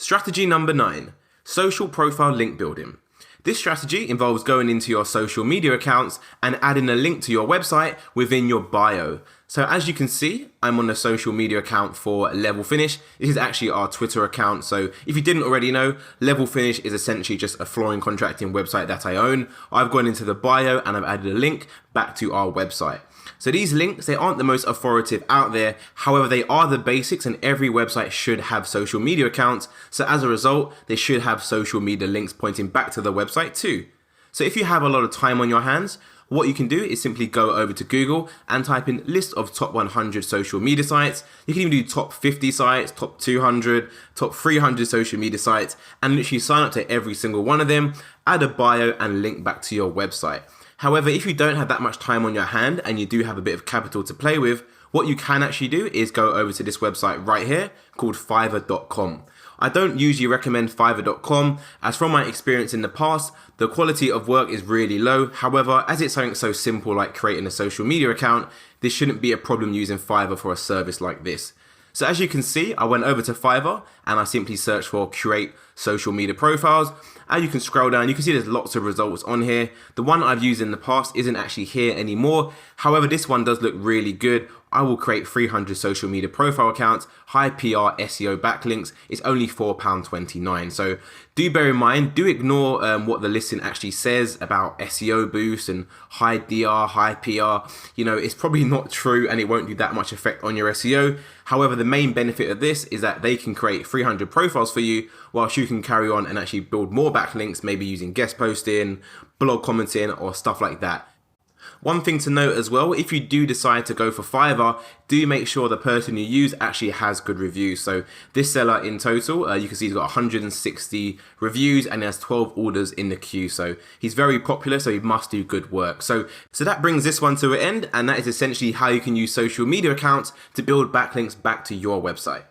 Strategy number 9, social profile link building. This strategy involves going into your social media accounts and adding a link to your website within your bio. So as you can see, I'm on the social media account for Level Finish. This is actually our Twitter account. So if you didn't already know, Level Finish is essentially just a flooring contracting website that I own. I've gone into the bio and I've added a link back to our website. So these links, they aren't the most authoritative out there. However, they are the basics and every website should have social media accounts. So as a result, they should have social media links pointing back to the website too. So if you have a lot of time on your hands, what you can do is simply go over to Google and type in list of top 100 social media sites. You can even do top 50 sites, top 200, top 300 social media sites, and literally sign up to every single one of them, add a bio and link back to your website. However, if you don't have that much time on your hand and you do have a bit of capital to play with, what you can actually do is go over to this website right here called Fiverr.com. I don't usually recommend Fiverr.com, as from my experience in the past, the quality of work is really low. However, as it's something so simple like creating a social media account, this shouldn't be a problem using Fiverr for a service like this. So as you can see, I went over to Fiverr and I simply searched for create social media profiles. As you can scroll down, you can see there's lots of results on here. The one I've used in the past isn't actually here anymore. However, this one does look really good. I will create 300 social media profile accounts, high PR SEO backlinks. It's only £4.29. So do bear in mind, do ignore what the listing actually says about SEO boost and high DR, high PR. You know, it's probably not true and it won't do that much effect on your SEO. However, the main benefit of this is that they can create 300 profiles for you whilst you can carry on and actually build more backlinks, maybe using guest posting, blog commenting or stuff like that. One thing to note as well, if you do decide to go for Fiverr, do make sure the person you use actually has good reviews. So this seller in total, you can see he's got 160 reviews and he has 12 orders in the queue. So he's very popular, so he must do good work. So that brings this one to an end, and that is essentially how you can use social media accounts to build backlinks back to your website.